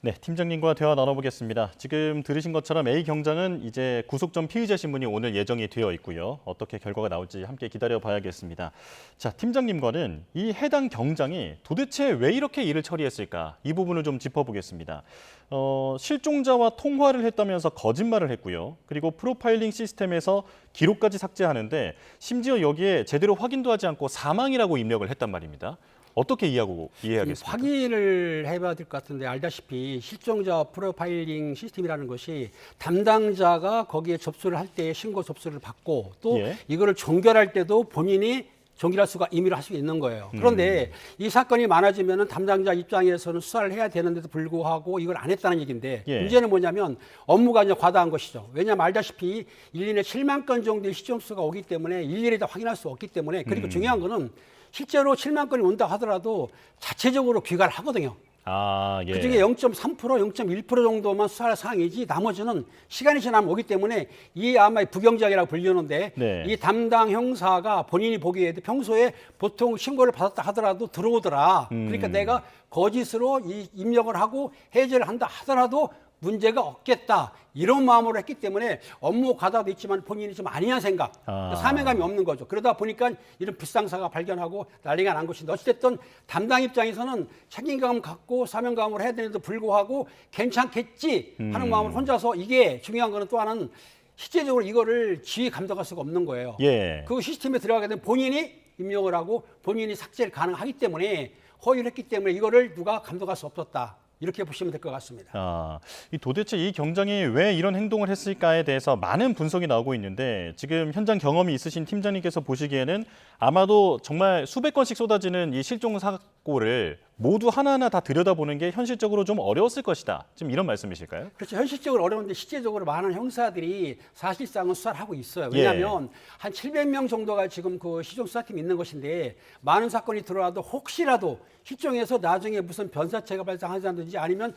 네, 팀장님과 대화 나눠보겠습니다. 지금 들으신 것처럼 A 경장은 이제 구속 전 피의자 신문이 오늘 예정이 되어 있고요. 어떻게 결과가 나올지 함께 기다려봐야겠습니다. 자, 팀장님과는 이 해당 경장이 도대체 왜 이렇게 일을 처리했을까? 이 부분을 좀 짚어보겠습니다. 실종자와 통화를 했다면서 거짓말을 했고요. 그리고 프로파일링 시스템에서 기록까지 삭제하는데 심지어 여기에 제대로 확인도 하지 않고 사망이라고 입력을 했단 말입니다. 어떻게 이해하겠습니까? 확인을 해봐야 될 것 같은데 알다시피 실종자 프로파일링 시스템이라는 것이 담당자가 거기에 접수를 할 때 신고 접수를 받고 또 이거를 종결할 때도 본인이 종결할 수가 임의로 할 수 있는 거예요. 그런데 이 사건이 많아지면 담당자 입장에서는 수사를 해야 되는데도 불구하고 이걸 안 했다는 얘기인데 문제는 뭐냐면 업무가 이제 과다한 것이죠. 왜냐하면 알다시피 1년에 7만 건 정도의 실종수가 오기 때문에 일일이 다 확인할 수 없기 때문에 그리고 중요한 거는 실제로 7만 건이 온다 하더라도 자체적으로 귀가를 하거든요. 그중에 0.3%, 0.1% 정도만 수사할 사항이지 나머지는 시간이 지나면 오기 때문에 이 아마 부경장이라고 불리는데 이 담당 형사가 본인이 보기에도 평소에 보통 신고를 받았다 하더라도 들어오더라. 그러니까 내가 거짓으로 이 입력을 하고 해제를 한다 하더라도 문제가 없겠다. 이런 마음으로 했기 때문에 업무 과다도 있지만 본인이 좀 아니한 생각, 사명감이 없는 거죠. 그러다 보니까 이런 불상사가 발견하고 난리가 난 것인데 어찌됐든 담당 입장에서는 책임감 갖고 사명감으로 해야 되는데도 불구하고 괜찮겠지 하는 마음으로 혼자서 이게 중요한 거는 또 하나는 실제적으로 이거를 지휘 감독할 수가 없는 거예요. 그 시스템에 들어가게 되면 본인이 입력을 하고 본인이 삭제를 가능하기 때문에 허위를 했기 때문에 이거를 누가 감독할 수 없었다. 이렇게 보시면 될 것 같습니다. 도대체 이 경장이 왜 이런 행동을 했을까에 대해서 많은 분석이 나오고 있는데 지금 현장 경험이 있으신 팀장님께서 보시기에는 아마도 정말 수백 건씩 쏟아지는 이 실종 사고를 모두 하나하나 다 들여다보는 게 현실적으로 좀 어려웠을 것이다. 지금 이런 말씀이실까요? 그렇죠. 현실적으로 어려운데 실제적으로 많은 형사들이 사실상은 수사를 하고 있어요. 왜냐하면 한 700명 정도가 지금 그 실종수사팀이 있는 것인데 많은 사건이 들어와도 혹시라도 실종해서 나중에 무슨 변사체가 발생하든지 아니면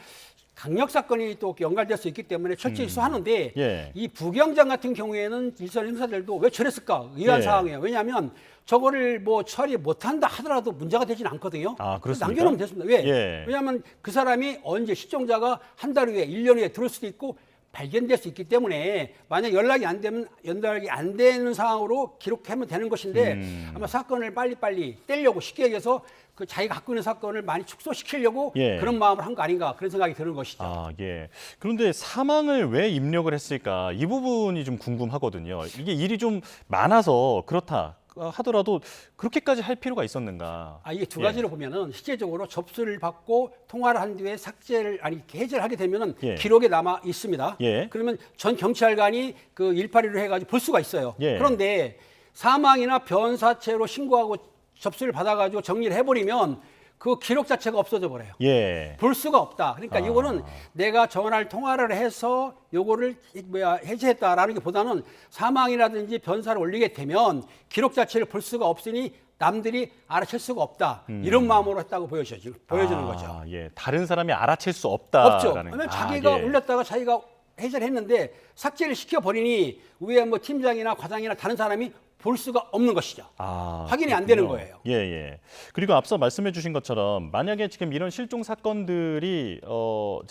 강력 사건이 또 연관될 수 있기 때문에 철저히 수사하는데 이 부경장 같은 경우에는 일선 형사들도 왜 저랬을까 의아한 상황이에요. 왜냐하면 저거를 뭐 처리 못한다 하더라도 문제가 되지는 않거든요. 그렇습니까? 남겨놓으면 됐습니다. 왜냐하면 그 사람이 언제 실종자가 한 달 후에 1년 후에 들어올 수도 있고 발견될 수 있기 때문에 만약 연락이 안 되면 연락이 안 되는 상황으로 기록하면 되는 것인데 아마 사건을 빨리빨리 떼려고 쉽게 얘기해서 그 자기가 갖고 있는 사건을 많이 축소시키려고 그런 마음을 한 거 아닌가 그런 생각이 드는 것이죠. 그런데 사망을 왜 입력을 했을까 이 부분이 좀 궁금하거든요. 이게 일이 좀 많아서 그렇다 하더라도 그렇게까지 할 필요가 있었는가? 이게 두 가지로 보면은 실제적으로 접수를 받고 통화를 한 뒤에 해제를 하게 되면은 기록에 남아 있습니다. 그러면 전 경찰관이 그 182로 해가지고 볼 수가 있어요. 그런데 사망이나 변사체로 신고하고 접수를 받아가지고 정리를 해버리면 그 기록 자체가 없어져 버려요. 볼 수가 없다. 그러니까 이거는 내가 전화를 통화를 해서 요거를 해제했다라는 게 보다는 사망이라든지 변사를 올리게 되면 기록 자체를 볼 수가 없으니 남들이 알아챌 수가 없다. 이런 마음으로 했다고 보여주는 거죠. 다른 사람이 알아챌 수 없다. 없죠. 왜냐면 자기가 올렸다가 자기가 해제를 했는데 삭제를 시켜버리니 위에 뭐 팀장이나 과장이나 다른 사람이 볼 수가 없는 것이죠. 확인이 안 되는 거예요. 그리고 앞서 말씀해 주신 것처럼 만약에 지금 이런 실종 사건들이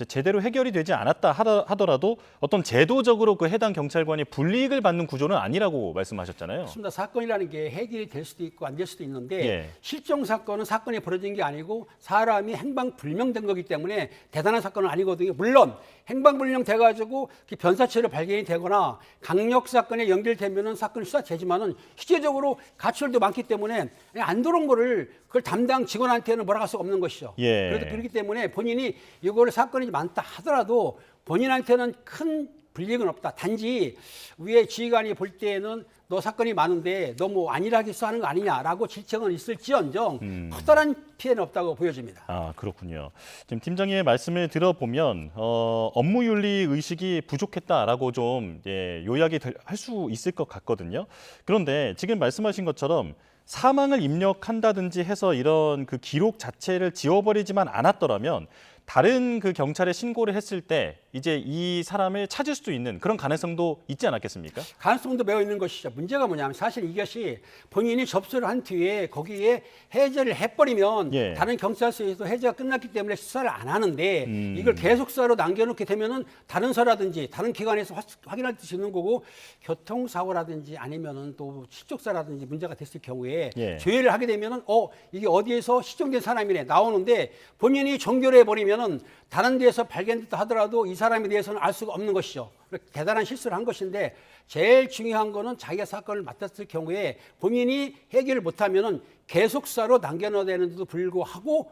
제대로 해결이 되지 않았다 하더라도 어떤 제도적으로 그 해당 경찰관이 불이익을 받는 구조는 아니라고 말씀하셨잖아요. 그렇습니다. 사건이라는 게 해결이 될 수도 있고 안 될 수도 있는데 실종 사건은 사건이 벌어진 게 아니고 사람이 행방불명된 거기 때문에 대단한 사건은 아니거든요. 물론 행방불명 돼가지고 변사체로 발견이 되거나 강력 사건에 연결되면은 사건이 수사되지만은 실제적으로 가출도 많기 때문에 안 들어온 거를 그걸 담당 직원한테는 뭐라 할 수가 없는 것이죠. 그렇기 때문에 본인이 이거를 사건이 많다 하더라도 본인한테는 큰 불이익은 없다. 단지 위에 지휘관이 볼 때에는 너 사건이 많은데 너무 안일하게 수사하는 거 아니냐라고 질책은 있을지언정 커다란 피해는 없다고 보여집니다. 그렇군요. 지금 팀장님의 말씀을 들어보면 업무윤리 의식이 부족했다라고 좀 요약이 할 수 있을 것 같거든요. 그런데 지금 말씀하신 것처럼 사망을 입력한다든지 해서 이런 그 기록 자체를 지워버리지만 않았더라면 다른 그 경찰에 신고를 했을 때 이제 이 사람을 찾을 수도 있는 그런 가능성도 있지 않았겠습니까? 가능성도 매우 있는 것이죠. 문제가 뭐냐면 사실 이것이 본인이 접수를 한 뒤에 거기에 해제를 해버리면 예. 다른 경찰서에서 해제가 끝났기 때문에 수사를 안 하는데 이걸 계속 수사로 남겨놓게 되면은 다른 서라든지 다른 기관에서 확인할 수 있는 거고 교통사고라든지 아니면은 또 실족사라든지 문제가 됐을 경우에 예. 조회를 하게 되면은 이게 어디에서 실종된 사람이네 나오는데 본인이 종결해 버리면은 다른 데에서 발견됐다 하더라도 이 사람에 대해서는 알 수가 없는 것이죠. 대단한 실수를 한 것인데 제일 중요한 거는 자기가 사건을 맡았을 경우에 본인이 해결을 못하면은 계속 수사로 남겨놔야 되는데도 불구하고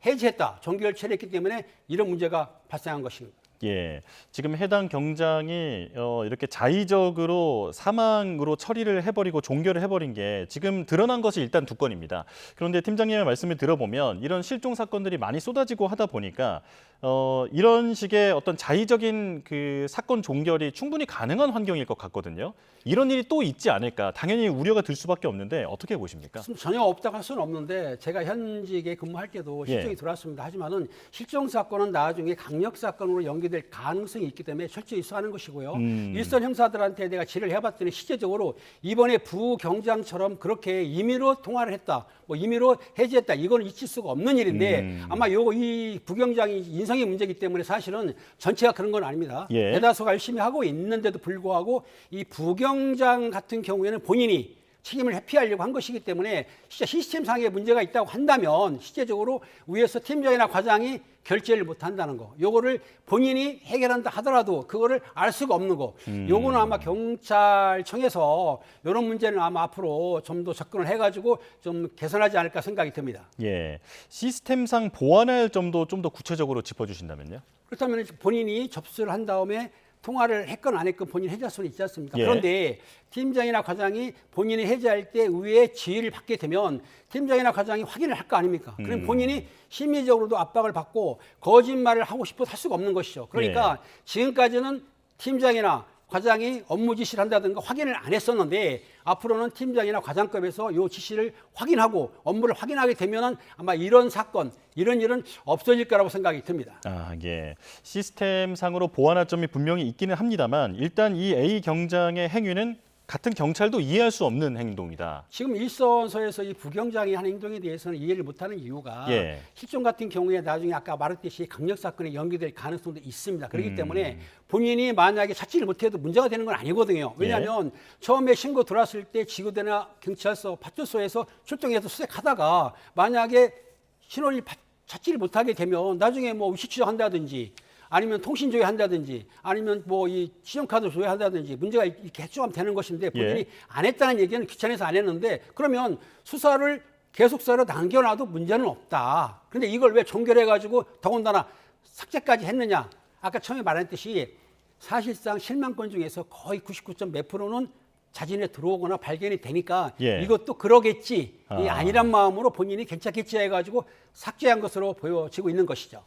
해제했다, 종결 처리했기 때문에 이런 문제가 발생한 것입니다. 예, 지금 해당 경장이 이렇게 자의적으로 사망으로 처리를 해버리고 종결을 해버린 게 지금 드러난 것이 일단 2건입니다. 그런데 팀장님의 말씀을 들어보면 이런 실종 사건들이 많이 쏟아지고 하다 보니까 이런 식의 어떤 자의적인 그 사건 종결이 충분히 가능한 환경일 것 같거든요. 이런 일이 또 있지 않을까 당연히 우려가 들 수밖에 없는데 어떻게 보십니까? 전혀 없다고 할 수는 없는데 제가 현직에 근무할 때도 실종이 예. 들어왔습니다. 하지만은 실종 사건은 나중에 강력 사건으로 연기될 가능성이 있기 때문에 철저히 수사하는 것이고요. 일선 형사들한테 내가 질의를 해봤더니 실제적으로 이번에 부경장처럼 그렇게 임의로 통화를 했다, 뭐 임의로 해지했다, 이거는 잊힐 수가 없는 일인데 아마 이 부경장이 인성의 문제이기 때문에 사실은 전체가 그런 건 아닙니다. 예. 대다수가 열심히 하고 있는데도 불구하고 이 부경장 같은 경우에는 본인이 책임을 회피하려고 한 것이기 때문에 진짜 시스템상의 문제가 있다고 한다면 실제적으로 위에서 팀장이나 과장이 결재를 못한다는 거, 요거를 본인이 해결한다 하더라도 그거를 알 수가 없는 거, 요거는 아마 경찰청에서 이런 문제는 아마 앞으로 좀 더 접근을 해가지고 좀 개선하지 않을까 생각이 듭니다. 예, 시스템상 보완할 점도 좀 더 구체적으로 짚어주신다면요? 그렇다면 본인이 접수를 한 다음에 통화를 했건 안 했건 본인 해제할 수는 있지 않습니까? 예. 그런데 팀장이나 과장이 본인이 해제할 때 의회의 지휘를 받게 되면 팀장이나 과장이 확인을 할 거 아닙니까? 그럼 본인이 심리적으로도 압박을 받고 거짓말을 하고 싶어도 할 수가 없는 것이죠. 그러니까 지금까지는 팀장이나 과장이 업무 지시를 한다든가 확인을 안 했었는데 앞으로는 팀장이나 과장급에서 이 지시를 확인하고 업무를 확인하게 되면은 아마 이런 사건, 이런 일은 없어질 거라고 생각이 듭니다. 아, 예. 시스템상으로 보완할 점이 분명히 있기는 합니다만 일단 이 A 경장의 행위는 같은 경찰도 이해할 수 없는 행동이다. 지금 일선서에서 이 부경장이 한 행동에 대해서는 이해를 못하는 이유가 예. 실종 같은 경우에 나중에 아까 말했듯이 강력 사건에 연기될 가능성도 있습니다. 그렇기 때문에 본인이 만약에 찾지를 못해도 문제가 되는 건 아니거든요. 왜냐하면 처음에 신고 들어왔을 때 지구대나 경찰서, 파출소에서 출동해서 수색하다가 만약에 신원을 찾지를 못하게 되면 나중에 뭐 위치 추적한다든지 아니면 통신 조회한다든지 아니면 뭐 이 신용카드 조회한다든지 문제가 이렇게 해소하면 되는 것인데 본인이 안 했다는 얘기는 귀찮아서 안 했는데 그러면 수사를 계속 수사로 남겨놔도 문제는 없다. 그런데 이걸 왜 종결해가지고 더군다나 삭제까지 했느냐. 아까 처음에 말했듯이 사실상 실망권 중에서 거의 99. 몇 %는 자진에 들어오거나 발견이 되니까 이것도 그러겠지. 이 아니란 마음으로 본인이 괜찮겠지 해가지고 삭제한 것으로 보여지고 있는 것이죠.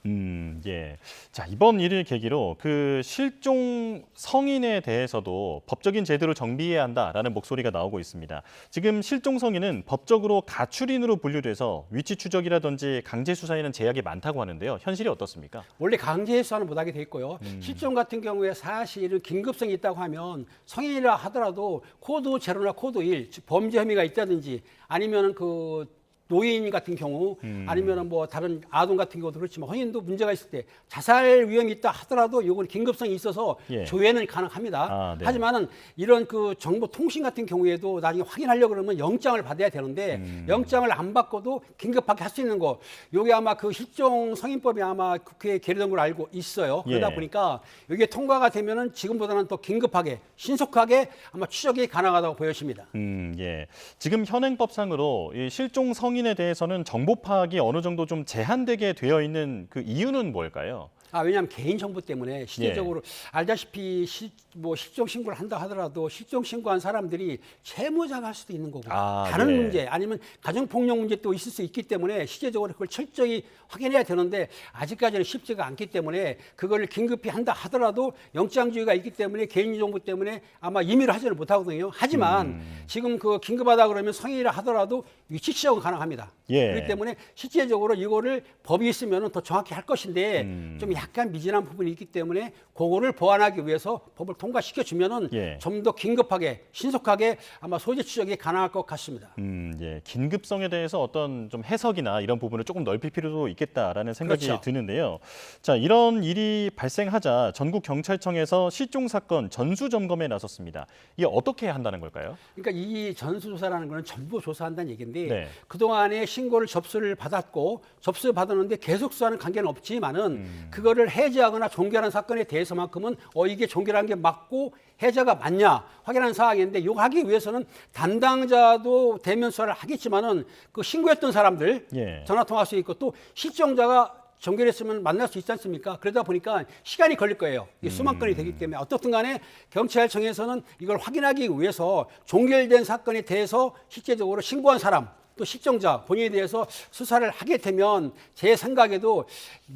예. 자, 이번 일을 계기로 그 실종 성인에 대해서도 법적인 제도를 정비해야 한다라는 목소리가 나오고 있습니다. 지금 실종 성인은 법적으로 가출인으로 분류돼서 위치 추적이라든지 강제 수사에는 제약이 많다고 하는데요. 현실이 어떻습니까? 원래 강제 수사는 못하게 돼 있고요. 실종 같은 경우에 사실은 긴급성이 있다고 하면 성인이라 하더라도 코드 제로나 코드 1, 즉 범죄 혐의가 있다든지 아니면 그 노인 같은 경우 아니면 뭐 다른 아동 같은 경우도 그렇지만 혼인도 문제가 있을 때 자살 위험이 있다 하더라도 이건 긴급성이 있어서 조회는 가능합니다. 하지만은 이런 그 정보 통신 같은 경우에도 나중에 확인하려고 그러면 영장을 받아야 되는데 영장을 안 받고도 긴급하게 할 수 있는 거. 요게 아마 그 실종 성인법이 아마 국회에 계류된 걸 알고 있어요. 그러다 보니까 이게 통과가 되면은 지금보다는 더 긴급하게 신속하게 아마 추적이 가능하다고 보여집니다. 예. 지금 현행법상으로 이 실종 성인에 대해서는 정보 파악이 어느 정도 좀 제한되게 되어 있는 그 이유는 뭘까요? 왜냐하면 개인정보 때문에 실제적으로 알다시피 실종 신고를 한다 하더라도 실종 신고한 사람들이 채무자가 할 수도 있는 거고 다른 문제 아니면 가정폭력 문제 또 있을 수 있기 때문에 실제적으로 그걸 철저히 확인해야 되는데 아직까지는 쉽지가 않기 때문에 그걸 긴급히 한다 하더라도 영장주의가 있기 때문에 개인정보 때문에 아마 임의로 하지를 못하거든요. 하지만 지금 그 긴급하다 그러면 성인이라 하더라도 위치 추적은 가능합니다. 합니다. 예. 그렇기 때문에 실제적으로 이거를 법이 있으면 더 정확히 할 것인데 좀 약간 미진한 부분이 있기 때문에 그거를 보완하기 위해서 법을 통과시켜 주면은 예. 좀 더 긴급하게 신속하게 아마 소재 추적이 가능할 것 같습니다. 예. 긴급성에 대해서 어떤 좀 해석이나 이런 부분을 조금 넓힐 필요도 있겠다라는 생각이 그렇죠. 드는데요. 자, 이런 일이 발생하자 전국 경찰청에서 실종 사건 전수 점검에 나섰습니다. 이게 어떻게 한다는 걸까요? 그러니까 이 전수조사라는 거는 전부 조사한다는 얘기인데 네. 그동안에 신고를 접수를 받았고 접수 받았는데 계속 수사하는 관계는 없지만은 그거를 해제하거나 종결한 사건에 대해서만큼은 이게 종결한 게 맞고 해제가 맞냐 확인하는 사항인데 이거 하기 위해서는 담당자도 대면 수사를 하겠지만은 그 신고했던 사람들 예. 전화 통화할 수 있고 또 실종자가 종결했으면 만날 수 있지 않습니까? 그러다 보니까 시간이 걸릴 거예요. 이게 수만 건이 되기 때문에 어떻든 간에 경찰청에서는 이걸 확인하기 위해서 종결된 사건에 대해서 실제적으로 신고한 사람 또 실종자 본인에 대해서 수사를 하게 되면 제 생각에도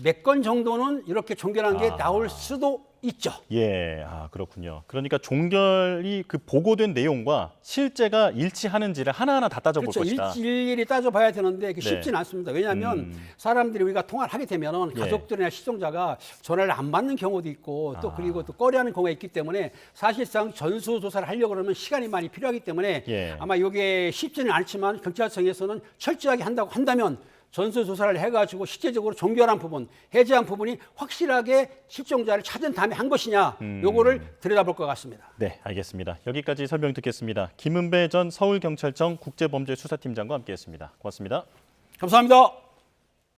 몇 건 정도는 이렇게 종결한 게 나올 수도 있죠. 예, 그렇군요. 그러니까 종결이 그 보고된 내용과 실제가 일치하는지를 하나하나 다 따져볼 그렇죠. 것이다. 일일이 따져봐야 되는데 그게 네. 쉽지는 않습니다. 왜냐하면 사람들이 우리가 통화를 하게 되면은 예. 가족들이나 실종자가 전화를 안 받는 경우도 있고 또 그리고 또 꺼려하는 경우가 있기 때문에 사실상 전수조사를 하려고 그러면 시간이 많이 필요하기 때문에 예. 아마 이게 쉽지는 않지만 경찰청에서는 철저하게 한다고 한다면 전수조사를 해가지고 실제적으로 종결한 부분, 해제한 부분이 확실하게 실종자를 찾은 다음에 한 것이냐, 요거를 들여다볼 것 같습니다. 네, 알겠습니다. 여기까지 설명 듣겠습니다. 김은배 전 서울경찰청 국제범죄수사팀장과 함께했습니다. 고맙습니다. 감사합니다.